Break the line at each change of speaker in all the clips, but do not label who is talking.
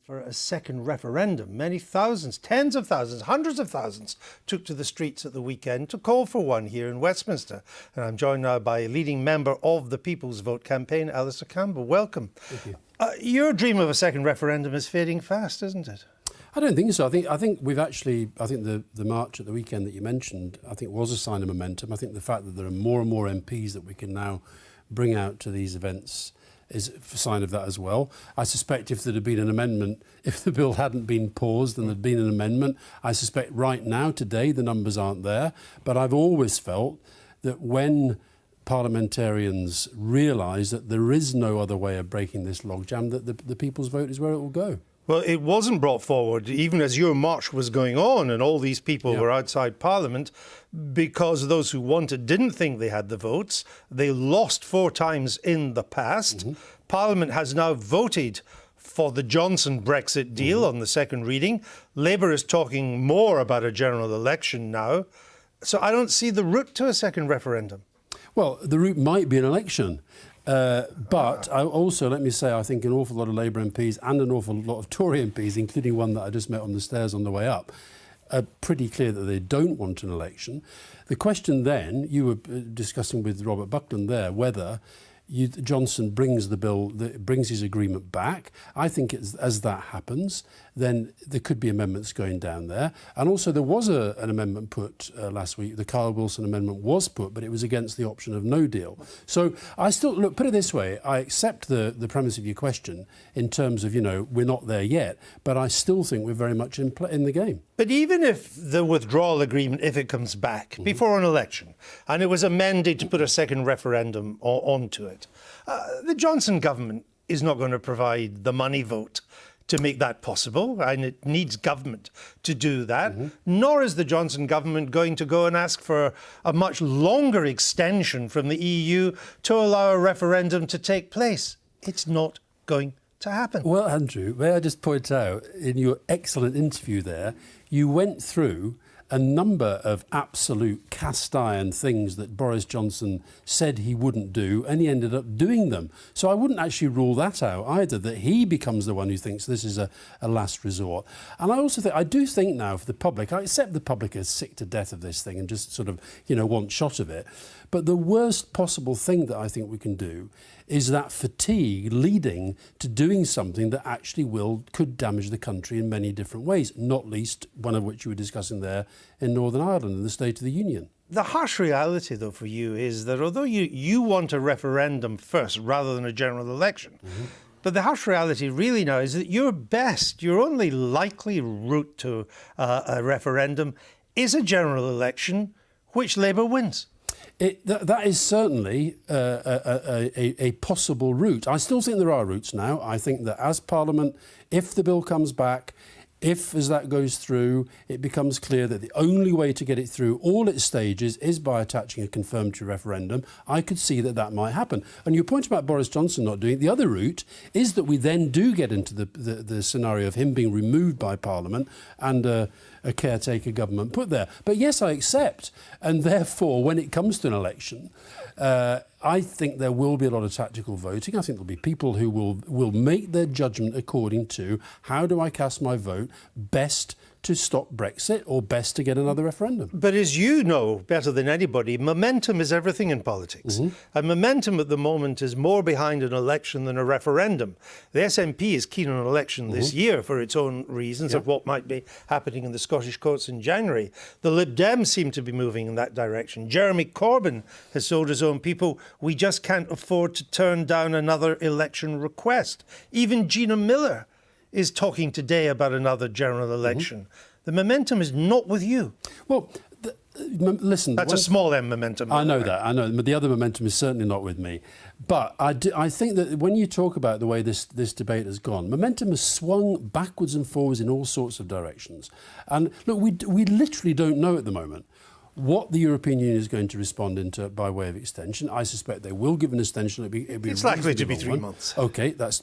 for a second referendum. Many thousands, tens of thousands, hundreds of thousands took to the streets at the weekend to call for one here in Westminster. And I'm joined now by a leading member of the People's Vote campaign, Alastair Campbell. Welcome.
Thank you.
Your dream of a second referendum is fading fast, isn't it?
I don't think so. I think we've actually, the march at the weekend that you mentioned, I think was a sign of momentum. I think the fact that there are more and more MPs that we can now bring out to these events is a sign of that as well. I suspect if there had been an amendment, if the bill hadn't been paused and there'd been an amendment, I suspect right now, today, the numbers aren't there. But I've always felt that when parliamentarians realise that there is no other way of breaking this logjam, that the people's vote is where it will go.
Well, it wasn't brought forward, even as your march was going on and all these people were outside Parliament, because those who wanted didn't think they had the votes. They lost 4 times in the past. Parliament has now voted for the Johnson Brexit deal on the second reading. Labour is talking more about a general election now. So I don't see the route to a second referendum.
Well, the route might be an election. But I also, let me say, I think an awful lot of Labour MPs and an awful lot of Tory MPs, including one that I just met on the stairs on the way up, are pretty clear that they don't want an election. The question then, you were discussing with Robert Buckland there, whether Johnson brings the bill, brings his agreement back. I think as that happens, then there could be amendments going down there. And also there was an amendment put last week. The Carl Wilson amendment was put, but it was against the option of no deal. So I still, look, put it this way, I accept the premise of your question in terms of, we're not there yet, but I still think we're very much in the game.
But even if the withdrawal agreement, if it comes back before an election, and it was amended to put a second referendum onto it, the Johnson government is not going to provide the money vote to make that possible, and it needs government to do that. Nor is the Johnson government going to go and ask for a much longer extension from the EU to allow a referendum to take place. It's not going to happen.
Well, Andrew, may I just point out, in your excellent interview there, you went through a number of absolute cast iron things that Boris Johnson said he wouldn't do, and he ended up doing them. So I wouldn't actually rule that out either, that he becomes the one who thinks this is a last resort. And I also think, I do think now for the public, I accept the public is sick to death of this thing and just sort of, want shot of it. But the worst possible thing that I think we can do is that fatigue leading to doing something that actually could damage the country in many different ways, not least one of which you were discussing there in Northern Ireland and the State of the Union.
The harsh reality, though, for you is that although you want a referendum first rather than a general election, but the harsh reality really now is that your only likely route to a referendum is a general election, which Labour wins.
That is certainly a possible route. I still think there are routes now. I think that as Parliament, if the bill comes back, as that goes through, it becomes clear that the only way to get it through all its stages is by attaching a confirmatory referendum, I could see that might happen. And your point about Boris Johnson not doing it, the other route is that we then do get into the scenario of him being removed by Parliament and a caretaker government put there. But yes, I accept. And therefore, when it comes to an election, I think there will be a lot of tactical voting. I think there'll be people who will make their judgment according to how do I cast my vote best to stop Brexit or best to get another referendum.
But as you know better than anybody, momentum is everything in politics. And momentum at the moment is more behind an election than a referendum. The SNP is keen on an election this year for its own reasons of what might be happening in the Scottish courts in January. The Lib Dems seem to be moving in that direction. Jeremy Corbyn has told his own people, we just can't afford to turn down another election request. Even Gina Miller is talking today about another general election. The momentum is not with you.
Well, listen...
That's a small M momentum.
I know that, I know. But the other momentum is certainly not with me. But I think that when you talk about the way this debate has gone, momentum has swung backwards and forwards in all sorts of directions. And look, we literally don't know at the moment what the European Union is going to respond into by way of extension. I suspect they will give an extension.
It's likely to be 3 months.
OK, that's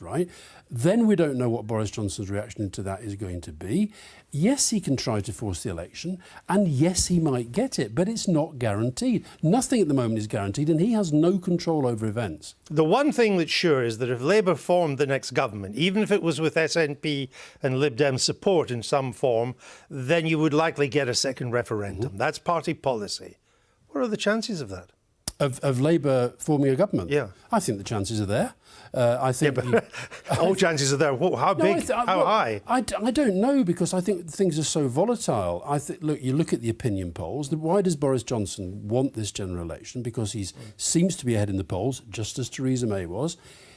right. Then we don't know what Boris Johnson's reaction to that is going to be. yes, he can try to force the election, and yes, he might get it, but it's not guaranteed. Nothing at the moment is guaranteed, and he has no control over events.
The one thing that's sure is that if Labour formed the next government, even if it was with SNP and Lib Dem support in some form, then you would likely get a second referendum. That's party policy. What are the chances of that?
Of Labour forming a government?
Yeah.
I think the chances are there. I think
all chances are there. How big? How high?
I don't know, because I think things are so volatile. Look, you look at the opinion polls. Why does Boris Johnson want this general election? Because he seems to be ahead in the polls, just as Theresa May was.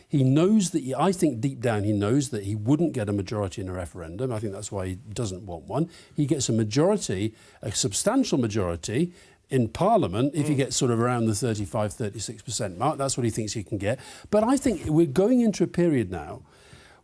He knows that, I think deep down he knows that he wouldn't get a majority in a referendum. I think that's why he doesn't want one. He gets a majority, a substantial majority, in Parliament, if he gets sort of around the 35, 36% mark. That's what he thinks he can get. But I think we're going into a period now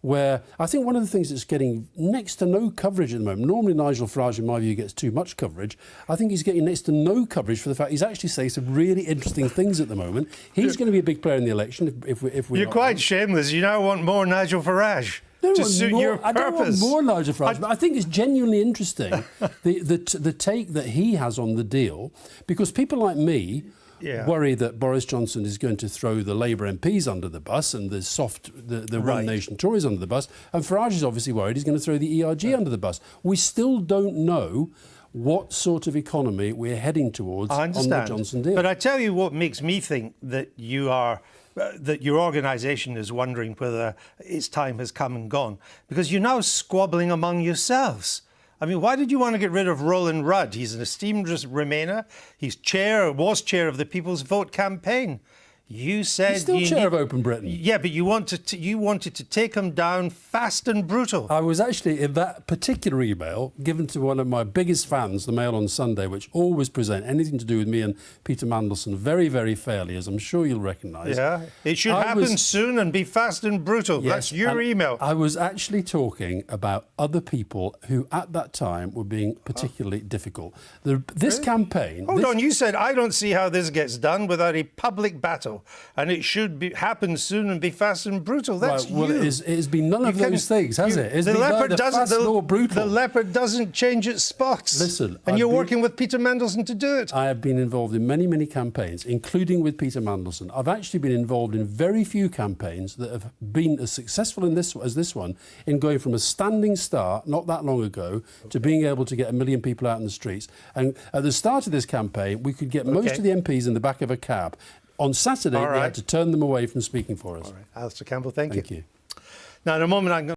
where I think one of the things that's getting next to no coverage at the moment, normally Nigel Farage, in my view, gets too much coverage. I think he's getting next to no coverage for the fact he's actually saying some really interesting things at the moment. He's going to be a big player in the election if we're
You're quite shameless. You now want more Nigel Farage. To suit your purpose.
I don't want more Nigel Farage, but I think it's genuinely interesting the take that he has on the deal, because people like me worry that Boris Johnson is going to throw the Labour MPs under the bus and the One Nation Tories under the bus, and Farage is obviously worried he's going to throw the ERG under the bus. We still don't know what sort of economy we're heading towards on the Johnson deal.
But I tell you what makes me think that that your organisation is wondering whether its time has come and gone, because you're now squabbling among yourselves. I mean, why did you want to get rid of Roland Rudd? He's an esteemed Remainer. He's was chair of the People's Vote campaign. You said
he's still chair of Open Britain.
Yeah, but you wanted to take him down fast and brutal.
I was actually, in that particular email, given to one of my biggest fans, the Mail on Sunday, which always present anything to do with me and Peter Mandelson very, very fairly, as I'm sure you'll recognise.
Yeah, it should happen soon and be fast and brutal.
Yes,
that's your email.
I was actually talking about other people who, at that time, were being particularly difficult. This campaign...
Hold on, you said, I don't see how this gets done without a public battle. And it should happen soon and be fast and brutal. That's
right, well,
you.
It has been none of those things, has it?
The leopard doesn't change its spots.
Listen,
and you're working with Peter Mandelson to do it.
I have been involved in many, many campaigns, including with Peter Mandelson. I've actually been involved in very few campaigns that have been as successful as this one, in going from a standing start not that long ago to being able to get 1 million people out in the streets. And at the start of this campaign, we could get most of the MPs in the back of a cab. On Saturday, we had to turn them away from speaking for us.
All right. Alastair Campbell, thank you.
Thank you.
Now, in a moment, I'm going